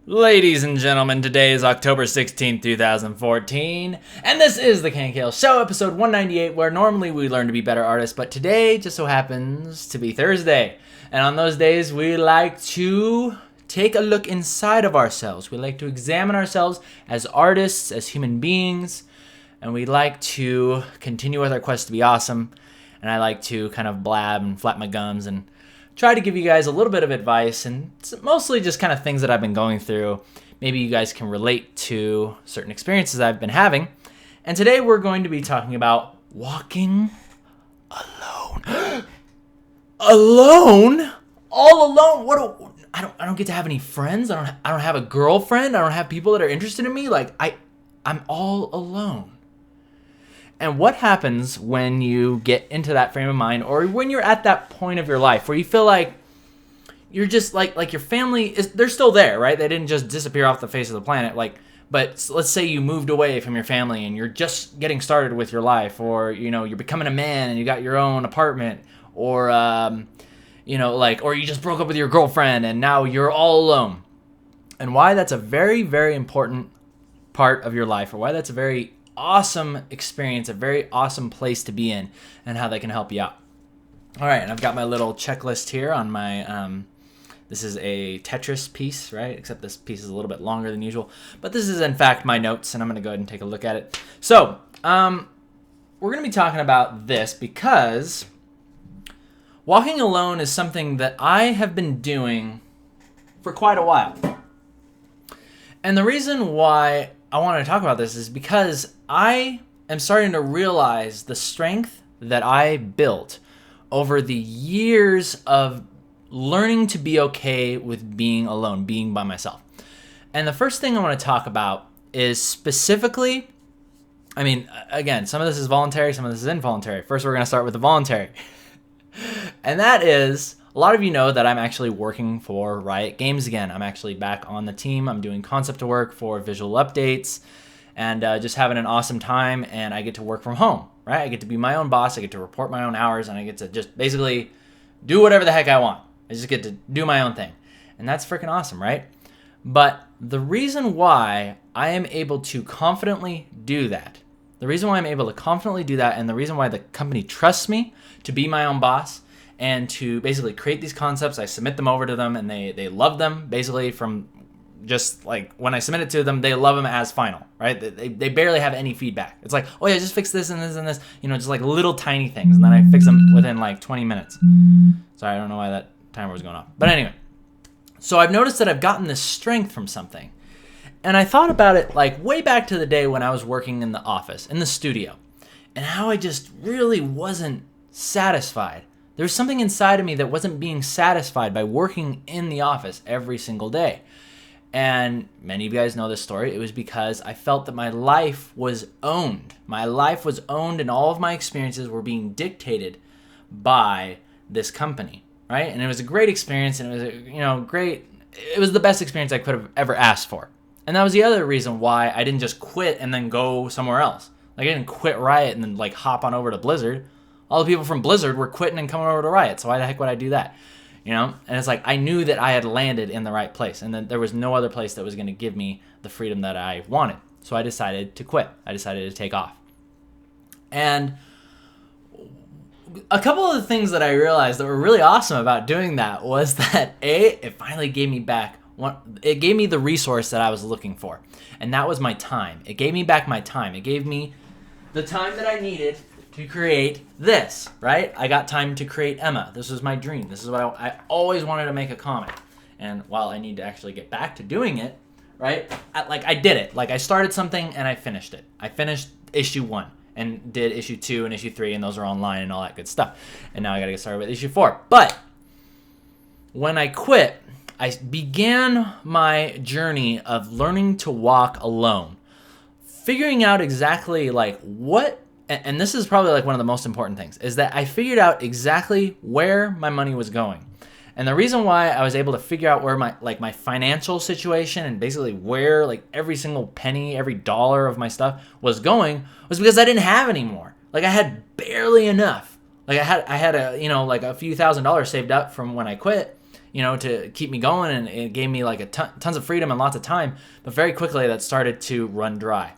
Ladies and gentlemen, today is October 16th, 2014, and this is the KNKL Show, episode 198, where normally we learn to be better artists, but today just so happens to be Thursday. And on those days, we like to take a look inside of ourselves. We like to examine ourselves as artists, as human beings, and we like to continue with our quest to be awesome. And I like to kind of blab and flap my gums and try to give you guys a little bit of advice, and it's mostly just kind of things that I've been going through. Maybe you guys can relate to certain experiences I've been having. And today we're going to be talking about walking alone. Alone? All alone? I don't get to have any friends. I don't have a girlfriend. I don't have people that are interested in me. I'm all alone. And what happens when you get into that frame of mind, or when you're at that point of your life where you feel like you're just like your family they're still there, right? They didn't just disappear off the face of the planet. But let's say you moved away from your family and you're just getting started with your life, or you're becoming a man and you got your own apartment, or or you just broke up with your girlfriend and now you're all alone. And why that's a very, very important part of your life, or why that's a very awesome experience, a very awesome place to be in, and how they can help you out. All right, and I've got my little checklist here on my, this is a Tetris piece, right? Except this piece is a little bit longer than usual. But this is, in fact, my notes, and I'm going to go ahead and take a look at it. So, we're going to be talking about this because walking alone is something that I have been doing for quite a while. And the reason why I wanted to talk about this is because I am starting to realize the strength that I built over the years of learning to be okay with being alone, being by myself. And the first thing I want to talk about is specifically, again, some of this is voluntary, some of this is involuntary. First, we're going to start with the voluntary. And that is, a lot of you know that I'm actually working for Riot Games again. I'm actually back on the team. I'm doing concept work for visual updates and just having an awesome time. And I get to work from home, right? I get to be my own boss. I get to report my own hours, and I get to just basically do whatever the heck I want. I just get to do my own thing. And that's freaking awesome, right? But the reason why I am able to confidently do that, and the reason why the company trusts me to be my own boss and to basically create these concepts, I submit them over to them, and they love them basically from just like when I submit it to them, they love them as final, right? They barely have any feedback. It's like, oh yeah, just fix this and this and this, just like little tiny things, and then I fix them within like 20 minutes. Sorry, I don't know why that timer was going off. But anyway, so I've noticed that I've gotten this strength from something. And I thought about it like way back to the day when I was working in the office, in the studio, and how I just really wasn't satisfied. There was something inside of me that wasn't being satisfied by working in the office every single day. And many of you guys know this story. It was because I felt that my life was owned. My life was owned, and all of my experiences were being dictated by this company, right? And it was a great experience, and it was great. It was the best experience I could have ever asked for. And that was the other reason why I didn't just quit and then go somewhere else. Like, I didn't quit Riot and then like hop on over to Blizzard. All the people from Blizzard were quitting and coming over to Riot, so why the heck would I do that? And it's like I knew that I had landed in the right place, and that there was no other place that was going to give me the freedom that I wanted. So I decided to quit. I decided to take off. And a couple of the things that I realized that were really awesome about doing that was that it finally gave me back it gave me the resource that I was looking for, and that was my time. It gave me back my time. It gave me the time that I needed to create this, right? I got time to create Emma. This was my dream. This is what I always wanted to make a comic. And while I need to actually get back to doing it, right? I did it. Like, I started something and I finished it. I finished issue 1 and did issue 2 and issue 3, and those are online and all that good stuff. And now I got to get started with issue 4. But when I quit, I began my journey of learning to walk alone, figuring out exactly like what. And this is probably like one of the most important things, is that I figured out exactly where my money was going. And the reason why I was able to figure out where my financial situation and basically where like every single penny, every dollar of my stuff was going was because I didn't have any more. Like, I had barely enough. Like, I had a, a few $1,000s saved up from when I quit, to keep me going, and it gave me like tons of freedom and lots of time. But very quickly that started to run dry.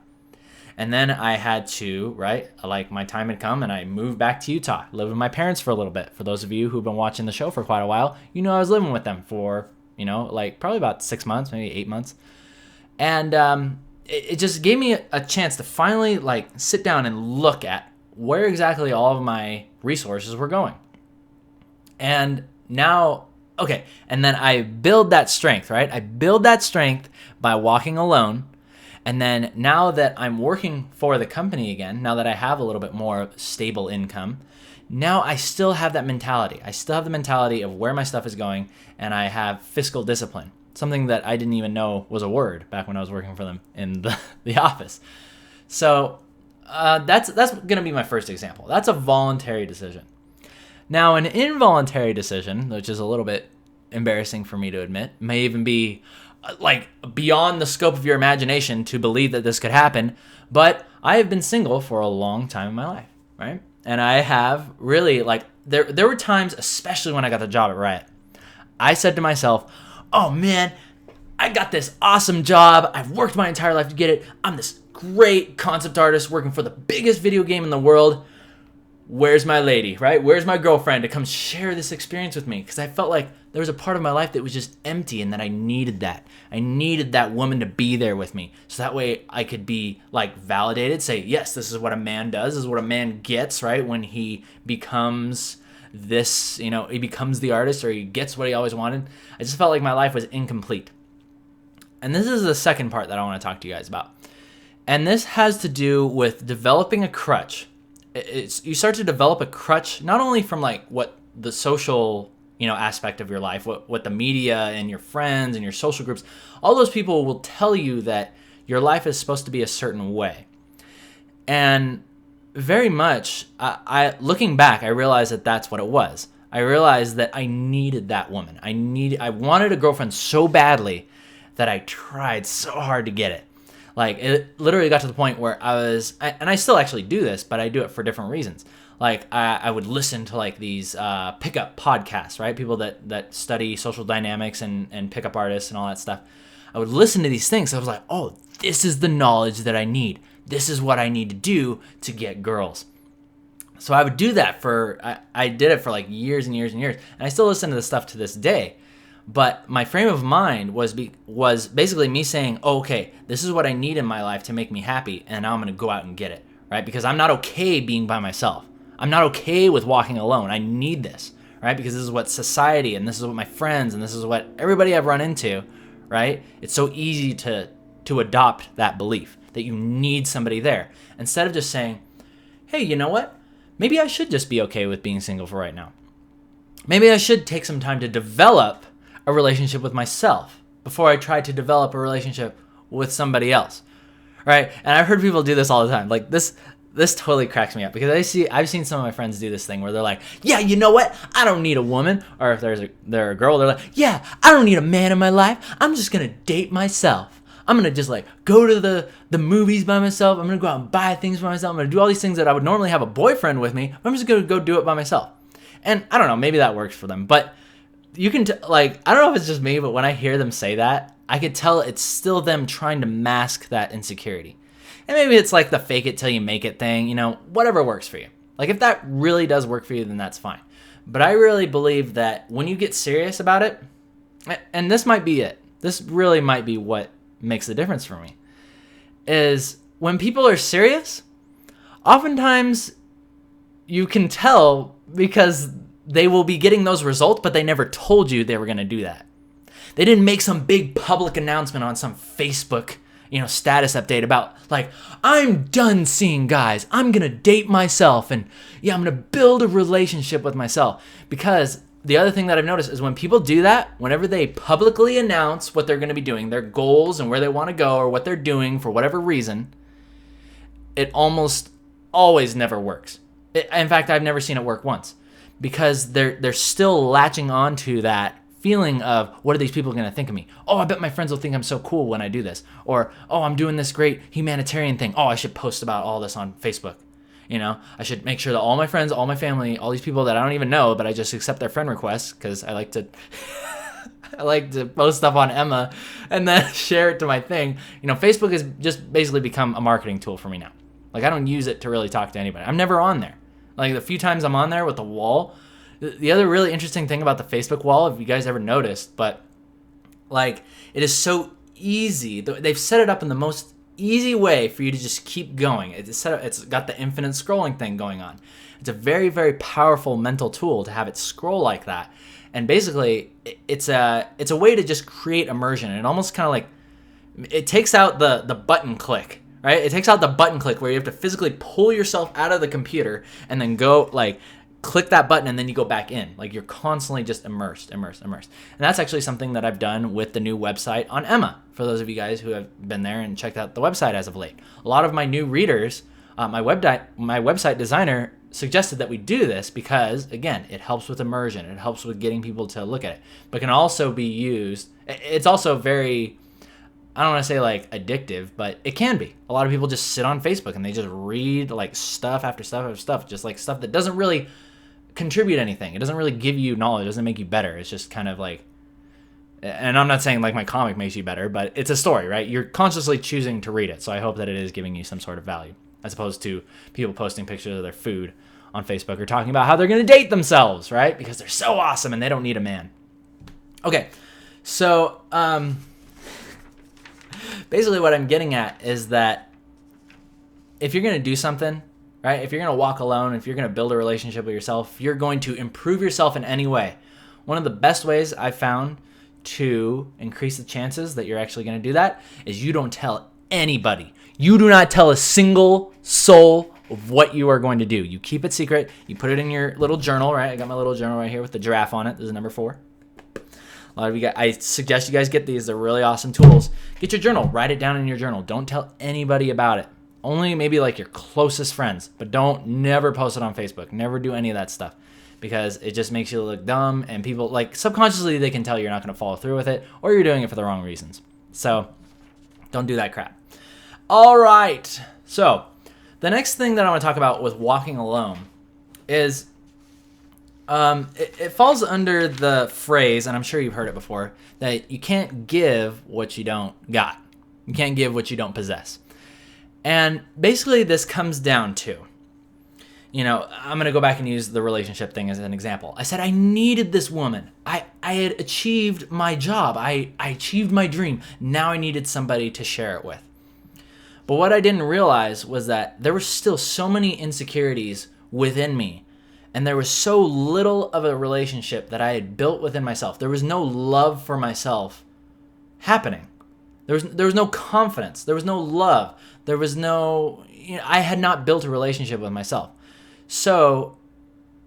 And then I had to, right, like my time had come and I moved back to Utah, lived with my parents for a little bit. For those of you who've been watching the show for quite a while, I was living with them for, like probably about 6 months, maybe 8 months. And it just gave me a chance to finally like sit down and look at where exactly all of my resources were going. And now, okay, and then I build that strength, right? I build that strength by walking alone. And then now that I'm working for the company again, now that I have a little bit more stable income, now I still have that mentality. I still have the mentality of where my stuff is going, and I have fiscal discipline, something that I didn't even know was a word back when I was working for them in the office. So that's going to be my first example. That's a voluntary decision. Now, an involuntary decision, which is a little bit embarrassing for me to admit, may even be like beyond the scope of your imagination to believe that this could happen, but I have been single for a long time in my life, right? And I have really, like, there were times, especially when I got the job at Riot, I said to myself, oh man, I got this awesome job. I've worked my entire life to get it. I'm this great concept artist working for the biggest video game in the world. Where's my lady, right? Where's my girlfriend to come share this experience with me? Because I felt like there was a part of my life that was just empty and that I needed that. I needed that woman to be there with me. So that way I could be like validated, say, yes, this is what a man does. This is what a man gets, right? When he becomes this, he becomes the artist, or he gets what he always wanted. I just felt like my life was incomplete. And this is the second part that I want to talk to you guys about. And this has to do with developing a crutch. You start to develop a crutch, not only from like what the social, aspect of your life, what the media and your friends and your social groups, all those people will tell you that your life is supposed to be a certain way. And very much, I looking back, I realized that that's what it was. I realized that I needed that woman. I wanted a girlfriend so badly that I tried so hard to get it. Like, it literally got to the point where and I still actually do this, but I do it for different reasons. Like, I would listen to, like, these pickup podcasts, right? People that study social dynamics and pickup artists and all that stuff. I would listen to these things. I was like, oh, this is the knowledge that I need. This is what I need to do to get girls. So I would do that I did it for, like, years and years and years. And I still listen to this stuff to this day. But my frame of mind was basically me saying, oh, okay, this is what I need in my life to make me happy, and now I'm going to go out and get it, right? Because I'm not okay being by myself. I'm not okay with walking alone. I need this, right? Because this is what society, and this is what my friends, and this is what everybody I've run into, right? It's so easy to adopt that belief that you need somebody there, instead of just saying, hey, you know what? Maybe I should just be okay with being single for right now. Maybe I should take some time to develop a relationship with myself before I try to develop a relationship with somebody else, right? And I've heard people do this all the time. Like, this totally cracks me up, because I've seen some of my friends do this thing where they're like, yeah, you know what? I don't need a woman. Or if they're a girl, they're like, yeah, I don't need a man in my life. I'm just gonna date myself. I'm gonna just like go to the movies by myself. I'm gonna go out and buy things by myself. I'm gonna do all these things that I would normally have a boyfriend with me. I'm just gonna go do it by myself. And I don't know, maybe that works for them, but you can, I don't know if it's just me, but when I hear them say that, I could tell it's still them trying to mask that insecurity. And maybe it's like the fake it till you make it thing, whatever works for you. Like, if that really does work for you, then that's fine. But I really believe that when you get serious about it, and this might be it, this really might be what makes the difference for me, is when people are serious, oftentimes you can tell because they will be getting those results, but they never told you they were going to do that. They didn't make some big public announcement on some Facebook, status update about, like, I'm done seeing guys. I'm going to date myself, and I'm going to build a relationship with myself. Because the other thing that I've noticed is when people do that, whenever they publicly announce what they're going to be doing, their goals and where they want to go, or what they're doing for whatever reason, it almost always never works. In fact, I've never seen it work once. Because they're still latching on to that feeling of, what are these people going to think of me? Oh, I bet my friends will think I'm so cool when I do this. Or, oh, I'm doing this great humanitarian thing. Oh, I should post about all this on Facebook. I should make sure that all my friends, all my family, all these people that I don't even know, but I just accept their friend requests because I like to I like to post stuff on Emma and then share it to my thing. Facebook has just basically become a marketing tool for me now. Like, I don't use it to really talk to anybody. I'm never on there. Like, the few times I'm on there with the wall, the other really interesting thing about the Facebook wall, if you guys ever noticed, but like, it is so easy. They've set it up in the most easy way for you to just keep going. It's got the infinite scrolling thing going on. It's a very, very powerful mental tool to have it scroll like that. And basically, it's a way to just create immersion. And it almost kind of like, it takes out the button click, right? It takes out the button click where you have to physically pull yourself out of the computer and then go like click that button and then you go back in. Like, you're constantly just immersed. And that's actually something that I've done with the new website on Emma. For those of you guys who have been there and checked out the website as of late, a lot of my new readers, my website designer suggested that we do this because, again, it helps with immersion. It helps with getting people to look at it, but can also be used. It's also very, I don't want to say like addictive, but it can be. A lot of people just sit on Facebook and they just read like stuff after stuff after stuff, just like stuff that doesn't really contribute anything. It doesn't really give you knowledge. It doesn't make you better. It's just kind of like, and I'm not saying like my comic makes you better, but it's a story, right? You're consciously choosing to read it. So I hope that it is giving you some sort of value, as opposed to people posting pictures of their food on Facebook or talking about how they're going to date themselves, right? Because they're so awesome and they don't need a man. Okay. So, basically what I'm getting at is that if you're going to do something, right? If you're going to walk alone, if you're going to build a relationship with yourself, if you're going to improve yourself in any way, one of the best ways I've found to increase the chances that you're actually going to do that is you don't tell anybody. You do not tell a single soul of what you are going to do. You keep it secret. You put it in your little journal, right? I got my little journal right here with the giraffe on it. This is number 4. A lot of you guys, I suggest you guys get these. They're really awesome tools. Get your journal. Write it down in your journal. Don't tell anybody about it. Only maybe like your closest friends, but never post it on Facebook. Never do any of that stuff, because it just makes you look dumb, and people, like, subconsciously they can tell you're not going to follow through with it, or you're doing it for the wrong reasons. So don't do that crap. All right. So the next thing that I want to talk about with walking alone is it falls under the phrase, and I'm sure you've heard it before, that you can't give what you don't got. You can't give what you don't possess. And basically this comes down to, I'm going to go back and use the relationship thing as an example. I said I needed this woman. I had achieved my job. I achieved my dream. Now I needed somebody to share it with. But what I didn't realize was that there were still so many insecurities within me, and there was so little of a relationship that I had built within myself. There was no love for myself happening. There was no confidence. There was no love. There was no, I had not built a relationship with myself. So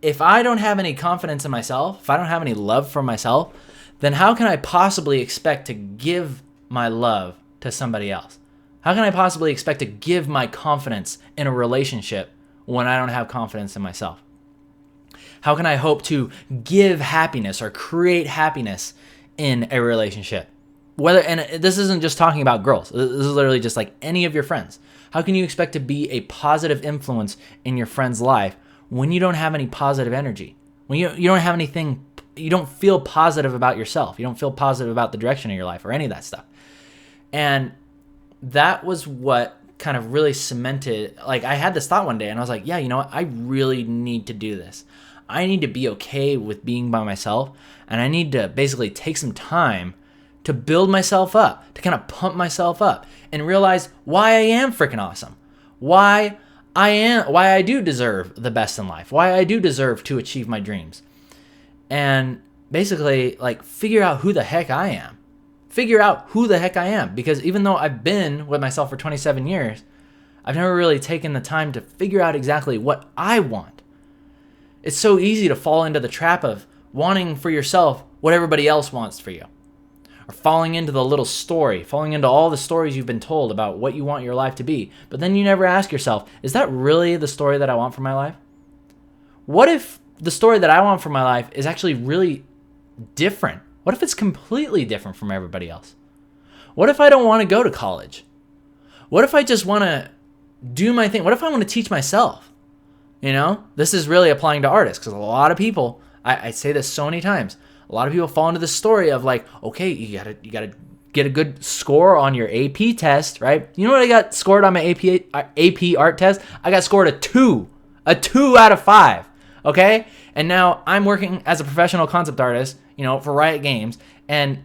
if I don't have any confidence in myself, if I don't have any love for myself, then how can I possibly expect to give my love to somebody else? How can I possibly expect to give my confidence in a relationship when I don't have confidence in myself? How can I hope to give happiness or create happiness in a relationship? And this isn't just talking about girls. This is literally just like any of your friends. How can you expect to be a positive influence in your friend's life when you don't have any positive energy? When you don't have anything, you don't feel positive about yourself. You don't feel positive about the direction of your life or any of that stuff. And that was what kind of really cemented, like, I had this thought one day and I was like, yeah, you know what? I really need to do this. I need to be okay with being by myself, and I need to basically take some time to build myself up, to kind of pump myself up and realize why I am freaking awesome. Why I do deserve the best in life. Why I do deserve to achieve my dreams. And basically, like, figure out who the heck I am. Figure out who the heck I am. Because even though I've been with myself for 27 years, I've never really taken the time to figure out exactly what I want. It's so easy to fall into the trap of wanting for yourself what everybody else wants for you. Or falling into the little story, falling into all the stories you've been told about what you want your life to be. But then you never ask yourself, is that really the story that I want for my life? What if the story that I want for my life is actually really different? What if it's completely different from everybody else? What if I don't want to go to college? What if I just want to do my thing? What if I want to teach myself? This is really applying to artists, because a lot of people, I say this so many times, a lot of people fall into the story of like, okay, you gotta get a good score on your AP test, right? You know what I got scored on my AP art test? I got scored a 2 out of 5. Okay, and now I'm working as a professional concept artist, for Riot Games. And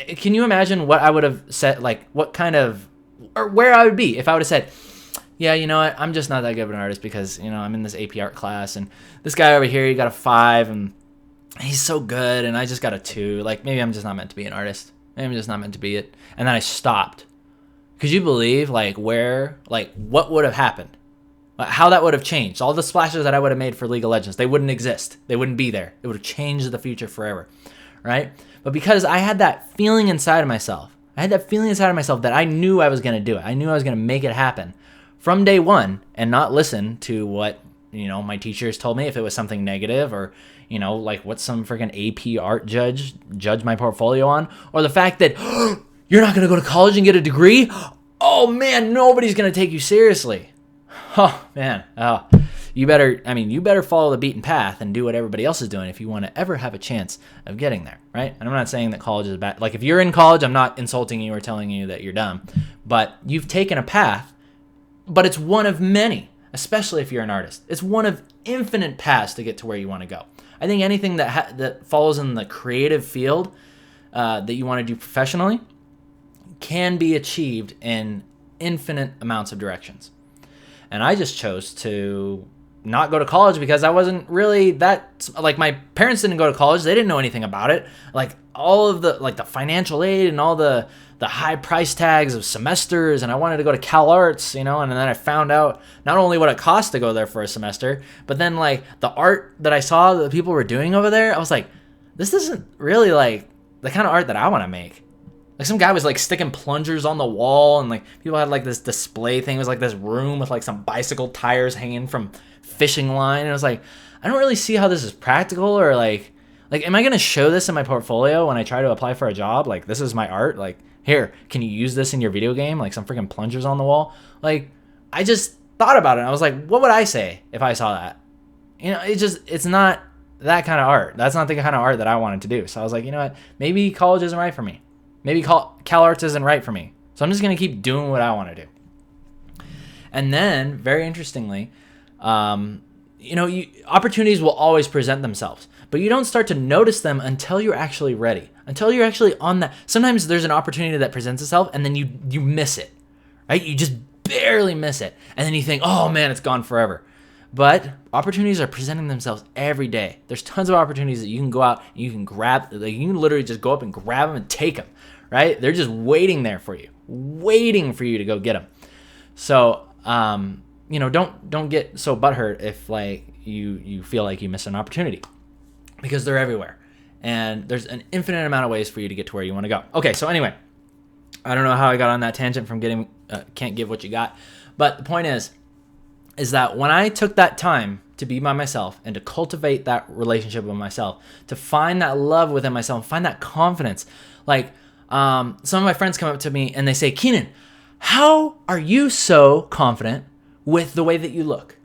can you imagine what I would have said, like what kind of, or where I would be if I would have said, yeah, you know what, I'm just not that good of an artist because, I'm in this AP art class and this guy over here, he got a 5 and he's so good and I just got a 2. Like maybe I'm just not meant to be an artist. Maybe I'm just not meant to be it. And then I stopped. Could you believe what would have happened? How that would have changed. All the splashes that I would have made for League of Legends, they wouldn't exist. They wouldn't be there. It would have changed the future forever, right? But because I had that feeling inside of myself, that I knew I was going to do it. I knew I was going to make it happen from day one and not listen to what, my teachers told me if it was something negative or, like what some freaking AP art judge my portfolio on, or the fact that you're not going to go to college and get a degree. Oh man, nobody's going to take you seriously. Oh man, you better follow the beaten path and do what everybody else is doing if you want to ever have a chance of getting there, right? And I'm not saying that college is bad. Like if you're in college, I'm not insulting you or telling you that you're dumb, but you've taken a path, but it's one of many, especially if you're an artist. It's one of infinite paths to get to where you want to go. I think anything that follows in the creative field that you want to do professionally can be achieved in infinite amounts of directions. And I just chose to not go to college because I wasn't really that, like my parents didn't go to college. They didn't know anything about it. Like all of the financial aid and all the high price tags of semesters. And I wanted to go to Cal Arts, and then I found out not only what it cost to go there for a semester, but then like the art that I saw that people were doing over there. I was like, this isn't really like the kind of art that I want to make. Like some guy was like sticking plungers on the wall and like people had like this display thing. It was like this room with like some bicycle tires hanging from fishing line. And I was like, I don't really see how this is practical or like, am I going to show this in my portfolio when I try to apply for a job? Like this is my art. Like here, can you use this in your video game? Like some freaking plungers on the wall. Like I just thought about it. And I was like, what would I say if I saw that? It's not that kind of art. That's not the kind of art that I wanted to do. So I was like, you know what? Maybe college isn't right for me. Maybe Cal Arts isn't right for me. So I'm just going to keep doing what I want to do. And then, very interestingly, opportunities will always present themselves. But you don't start to notice them until you're actually ready. Until you're actually on that. Sometimes there's an opportunity that presents itself and then you miss it. Right? You just barely miss it. And then you think, oh man, it's gone forever. But opportunities are presenting themselves every day. There's tons of opportunities that you can go out and you can grab. Like you can literally just go up and grab them and take them. Right? They're just waiting there for you, waiting for you to go get them. So, don't get so butthurt if like you feel like you missed an opportunity because they're everywhere. And there's an infinite amount of ways for you to get to where you want to go. Okay. So anyway, I don't know how I got on that tangent from getting, can't give what you got. But the point is that when I took that time to be by myself and to cultivate that relationship with myself, to find that love within myself, find that confidence, like, some of my friends come up to me and they say, Keenan, how are you so confident with the way that you look?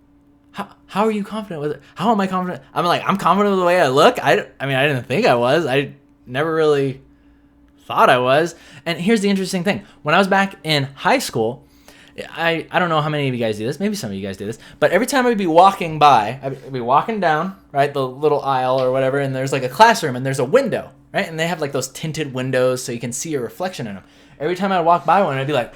How are you confident with it? How am I confident? I'm like, I'm confident with the way I look. I didn't think I was. I never really thought I was. And here's the interesting thing. When I was back in high school, I don't know how many of you guys do this. Maybe some of you guys do this. But every time I'd be walking by, I'd be walking down, right, the little aisle or whatever, and there's like a classroom and there's a window. Right? And they have like those tinted windows so you can see a reflection in them. Every time I'd walk by one, I'd be like,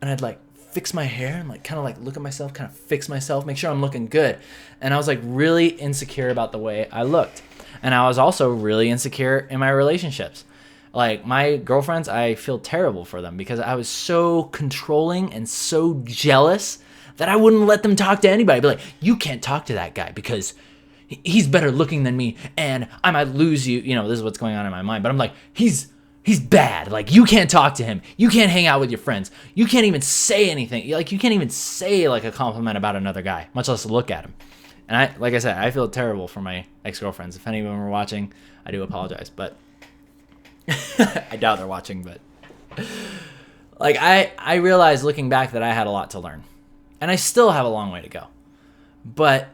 and I'd like fix my hair and like kind of like look at myself, kind of fix myself, make sure I'm looking good. And I was like really insecure about the way I looked. And I was also really insecure in my relationships. Like my girlfriends, I feel terrible for them because I was so controlling and so jealous that I wouldn't let them talk to anybody. I'd be like, you can't talk to that guy because he's better looking than me and I might lose you. This is what's going on in my mind. But I'm like, he's bad. Like, you can't talk to him. You can't hang out with your friends. You can't even say anything. Like, you can't even say like a compliment about another guy, much less look at him. And like I said, I feel terrible for my ex-girlfriends. If any of them were watching, I do apologize. But I doubt they're watching. But like, I realized looking back that I had a lot to learn. And I still have a long way to go. But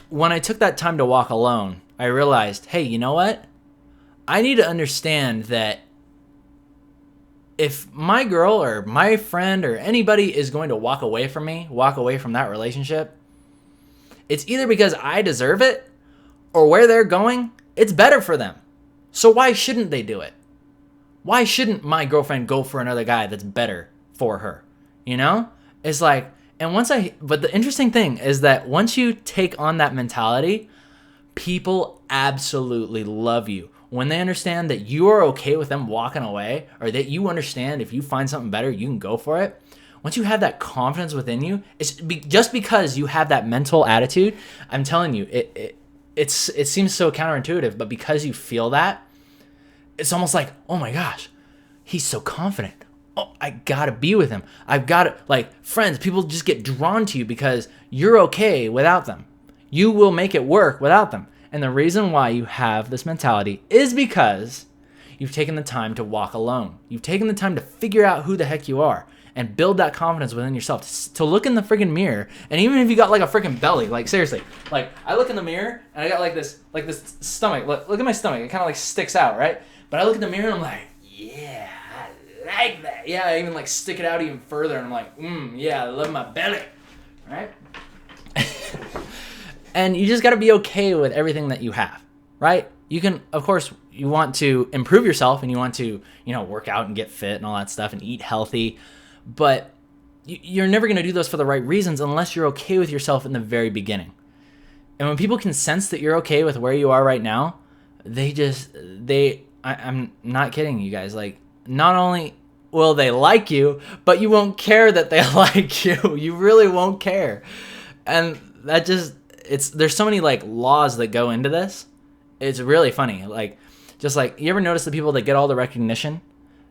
when I took that time to walk alone I realized, hey, you know what? I need to understand that if my girl or my friend or anybody is going to walk away from me, walk away from that relationship, it's either because I deserve it or where they're going, it's better for them. So why shouldn't they do it? Why shouldn't my girlfriend go for another guy that's better for her? You know? It's like, but the interesting thing is that once you take on that mentality, people absolutely love you. When they understand that you are okay with them walking away, or that you understand if you find something better, you can go for it. Once you have that confidence within you, just because you have that mental attitude, I'm telling you, it seems so counterintuitive, but because you feel that, it's almost like, oh my gosh, he's so confident. Oh, I gotta be with him. I've got to, like, friends, people just get drawn to you because you're okay without them. You will make it work without them. And the reason why you have this mentality is because you've taken the time to walk alone. You've taken the time to figure out who the heck you are and build that confidence within yourself, to look in the freaking mirror. And even if you got like a freaking belly, like seriously, like I look in the mirror and I got like this stomach. Look at my stomach. It kind of like sticks out, right? But I look in the mirror and I'm like, yeah, I like that. Yeah, I even like stick it out even further and I'm like, yeah, I love my belly, right? And you just got to be okay with everything that you have, right? You can, of course, you want to improve yourself and you want to, work out and get fit and all that stuff and eat healthy, but you're never going to do those for the right reasons unless you're okay with yourself in the very beginning. And when people can sense that you're okay with where you are right now, I'm not kidding you guys. Like, not only will they like you, but you won't care that they like you. You really won't care. And that there's so many like laws that go into this. It's really funny. Like, just like, you ever notice the people that get all the recognition?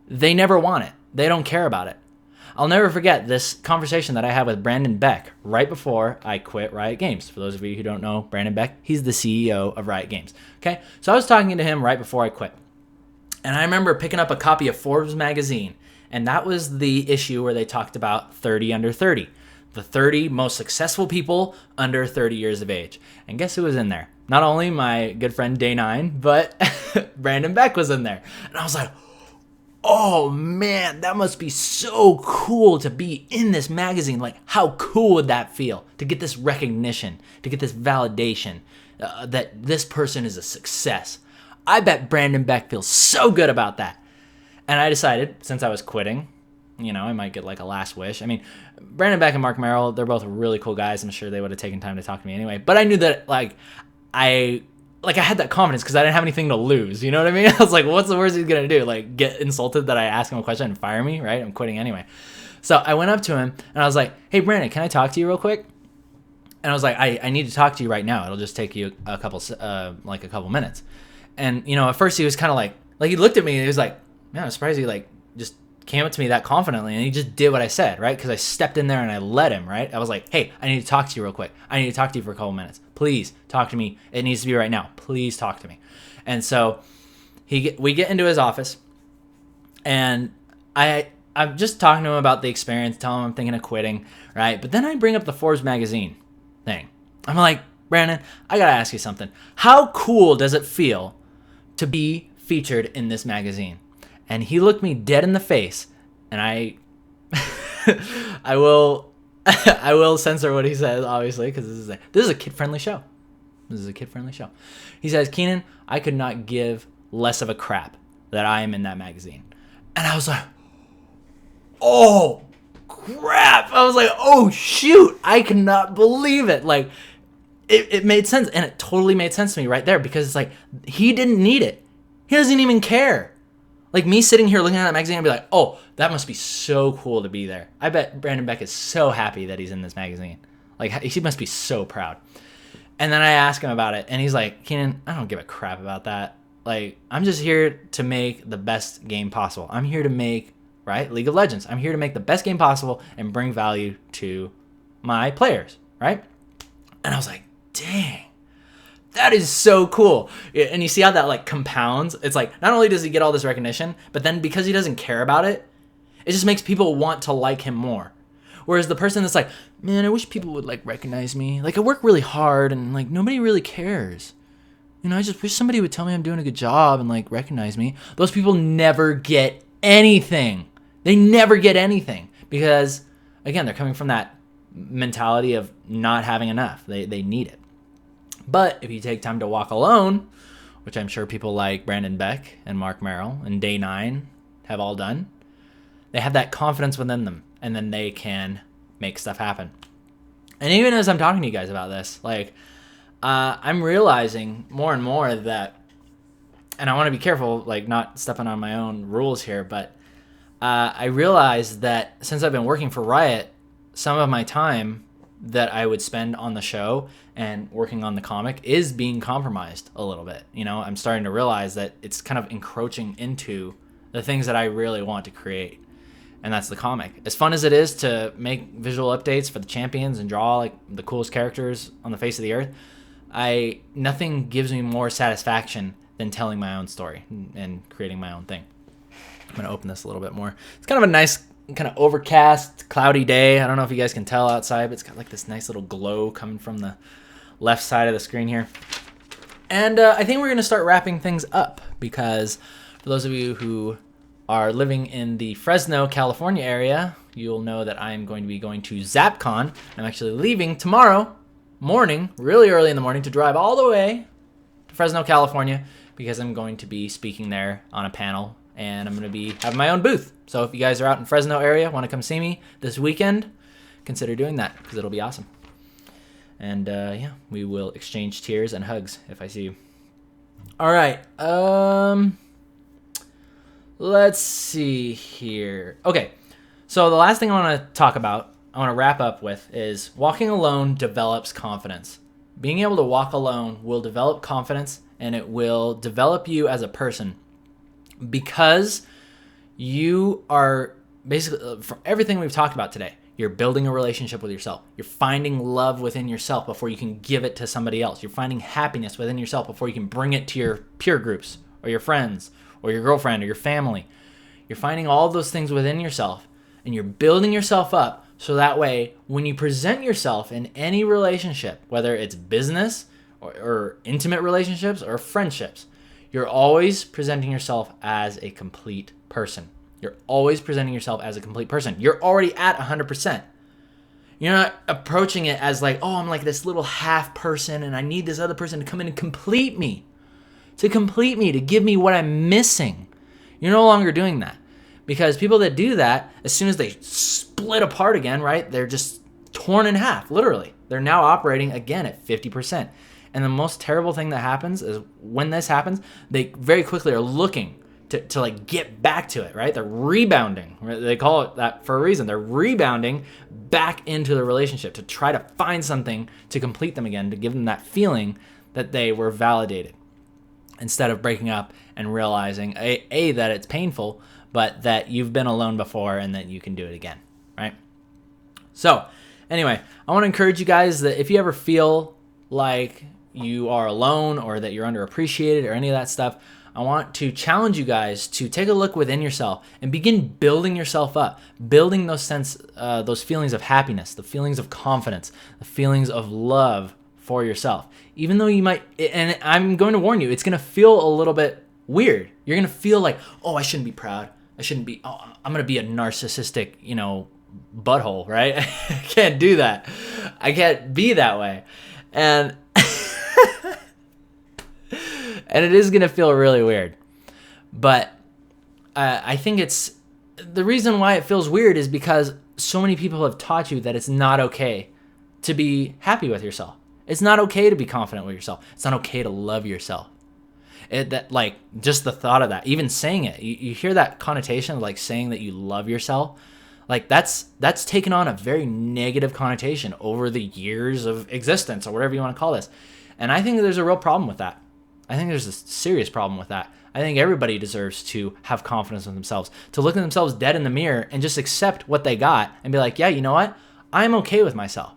They never want it. They don't care about it. I'll never forget this conversation that I had with Brandon Beck right before I quit Riot Games. For those of you who don't know Brandon Beck, he's the CEO of Riot Games. Okay, so I was talking to him right before I quit. And I remember picking up a copy of Forbes magazine, and that was the issue where they talked about 30 under 30. The 30 most successful people under 30 years of age. And guess who was in there? Not only my good friend Day 9, but Brandon Beck was in there. And I was like, oh man, that must be so cool to be in this magazine. Like, how cool would that feel to get this recognition, to get this validation that this person is a success? I bet Brandon Beck feels so good about that. And I decided, since I was quitting, I might get like a last wish. I mean, Brandon Beck and Mark Merrill, they're both really cool guys. I'm sure they would have taken time to talk to me anyway. But I knew that I had that confidence because I didn't have anything to lose. You know what I mean? I was like, what's the worst he's going to do? Like, get insulted that I ask him a question and fire me, right? I'm quitting anyway. So I went up to him and I was like, hey, Brandon, can I talk to you real quick? And I was like, I need to talk to you right now. It'll just take you a couple minutes. And, at first he was kind of like he looked at me and he was like, man, I'm surprised he just came up to me that confidently, and he just did what I said, right? Because I stepped in there and I let him, right? I was like, hey, I need to talk to you real quick. I need to talk to you for a couple minutes. Please talk to me. It needs to be right now. Please talk to me. And so we get into his office, and I'm just talking to him about the experience, telling him I'm thinking of quitting, right? But then I bring up the Forbes magazine thing. I'm like, Brandon, I got to ask you something. How cool does it feel to be featured in this magazine? And he looked me dead in the face, and I will censor what he says, obviously, because this is a kid-friendly show. He says, Keenan, I could not give less of a crap that I am in that magazine. And I was like, oh, crap. I was like, oh, shoot. I cannot believe it. Like, it made sense, and it totally made sense to me right there, because it's like, he didn't need it. He doesn't even care. Like, me sitting here looking at that magazine and be like, oh, that must be so cool to be there. I bet Brandon Beck is so happy that he's in this magazine. Like, he must be so proud. And then I ask him about it, and he's like, Keenan, I don't give a crap about that. Like, I'm just here to make the best game possible. I'm here to make, right, League of Legends. I'm here to make the best game possible and bring value to my players, right? And I was like, dang. That is so cool. And you see how that compounds? It's like, not only does he get all this recognition, but then because he doesn't care about it, it just makes people want to like him more. Whereas the person that's like, man, I wish people would recognize me. I work really hard and nobody really cares. I just wish somebody would tell me I'm doing a good job and like recognize me. Those people never get anything. They never get anything because, again, they're coming from that mentality of not having enough. They need it. But if you take time to walk alone, which I'm sure people like Brandon Beck and Mark Merrill and Day 9 have all done, they have that confidence within them, and then they can make stuff happen. And even as I'm talking to you guys about this, like, I'm realizing more and more that, and I want to be careful, like, not stepping on my own rules here, but I realized that since I've been working for Riot, some of my time that I would spend on the show and working on the comic is being compromised a little bit. I'm starting to realize that it's kind of encroaching into the things that I really want to create. And that's the comic. As fun as it is to make visual updates for the champions and draw like the coolest characters on the face of the earth, nothing gives me more satisfaction than telling my own story and creating my own thing. I'm going to open this a little bit more. It's kind of a nice, kind of overcast, cloudy day. I don't know if you guys can tell outside, but it's got like this nice little glow coming from the left side of the screen here. And I think we're going to start wrapping things up because for those of you who are living in the Fresno, California area, you'll know that I'm going to be going to ZapCon. I'm actually leaving tomorrow morning, really early in the morning, to drive all the way to Fresno, California, because I'm going to be speaking there on a panel, and I'm going to be having my own booth. So if you guys are out in Fresno area, want to come see me this weekend, consider doing that because it'll be awesome. And yeah, we will exchange tears and hugs if I see you. All right. Let's see here. Okay. So the last thing I want to talk about, I want to wrap up with, is walking alone develops confidence. Being able to walk alone will develop confidence, and it will develop you as a person because you are basically, from everything we've talked about today, you're building a relationship with yourself. You're finding love within yourself before you can give it to somebody else. You're finding happiness within yourself before you can bring it to your peer groups or your friends or your girlfriend or your family. You're finding all those things within yourself, and you're building yourself up so that way when you present yourself in any relationship, whether it's business or intimate relationships or friendships, you're always presenting yourself as a complete person. You're always presenting yourself as a complete person. You're already at 100%. You're not approaching it as like, oh, I'm like this little half person and I need this other person to come in and complete me. To give me what I'm missing. You're no longer doing that. Because people that do that, as soon as they split apart again, right, they're just torn in half, literally. They're now operating again at 50%. And the most terrible thing that happens is when this happens, they very quickly are looking to like get back to it, right? They're rebounding. Right? They call it that for a reason. They're rebounding back into the relationship to try to find something to complete them again, to give them that feeling that they were validated. Instead of breaking up and realizing, A, that it's painful, but that you've been alone before and that you can do it again, right? So, anyway, I want to encourage you guys that if you ever feel like you are alone or that you're underappreciated or any of that stuff, I want to challenge you guys to take a look within yourself and begin building yourself up, building those feelings of happiness, the feelings of confidence, the feelings of love for yourself. Even though you might, and I'm going to warn you, it's going to feel a little bit weird. You're going to feel like, oh, I shouldn't be proud. I shouldn't be, oh, I'm going to be a narcissistic, butthole, right? I can't do that. I can't be that way. And and it is going to feel really weird. But I think it's, the reason why it feels weird is because so many people have taught you that it's not okay to be happy with yourself. It's not okay to be confident with yourself. It's not okay to love yourself. Just the thought of that, even saying it, you hear that connotation of like saying that you love yourself. Like that's taken on a very negative connotation over the years of existence or whatever you want to call this. And I think there's a real problem with that. I think there's a serious problem with that. I think everybody deserves to have confidence in themselves, to look at themselves dead in the mirror and just accept what they got and be like, yeah, you know what? I'm okay with myself,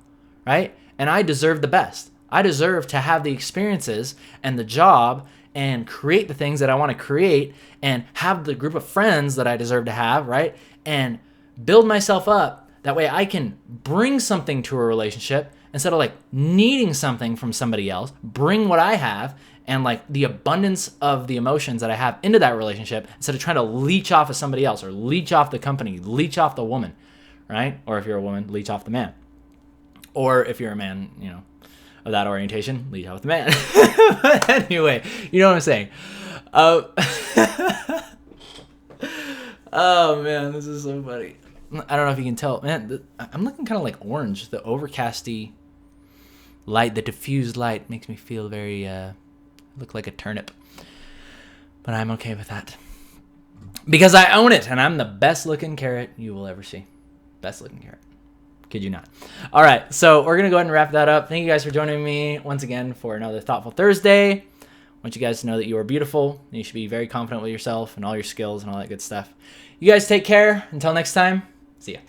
right? And I deserve the best. I deserve to have the experiences and the job and create the things that I want to create and have the group of friends that I deserve to have, right? And build myself up. That way I can bring something to a relationship instead of like needing something from somebody else, bring what I have and like the abundance of the emotions that I have into that relationship, instead of trying to leech off of somebody else or leech off the company, leech off the woman, right? Or if you're a woman, leech off the man. Or if you're a man, you know, of that orientation, leech off the man. But anyway, you know what I'm saying. Oh man, this is so funny. I don't know if you can tell, man. I'm looking kind of like orange. The overcasty light, the diffused light, makes me feel very look like a turnip. But I'm okay with that because I own it, and I'm the best looking carrot you will ever see. Best looking carrot. Kid you not. All right, so we're gonna go ahead and wrap that up. Thank you guys for joining me once again for another Thoughtful Thursday. I want you guys to know that you are beautiful. You should be very confident with yourself and all your skills and all that good stuff. You guys take care. Until next time, see ya.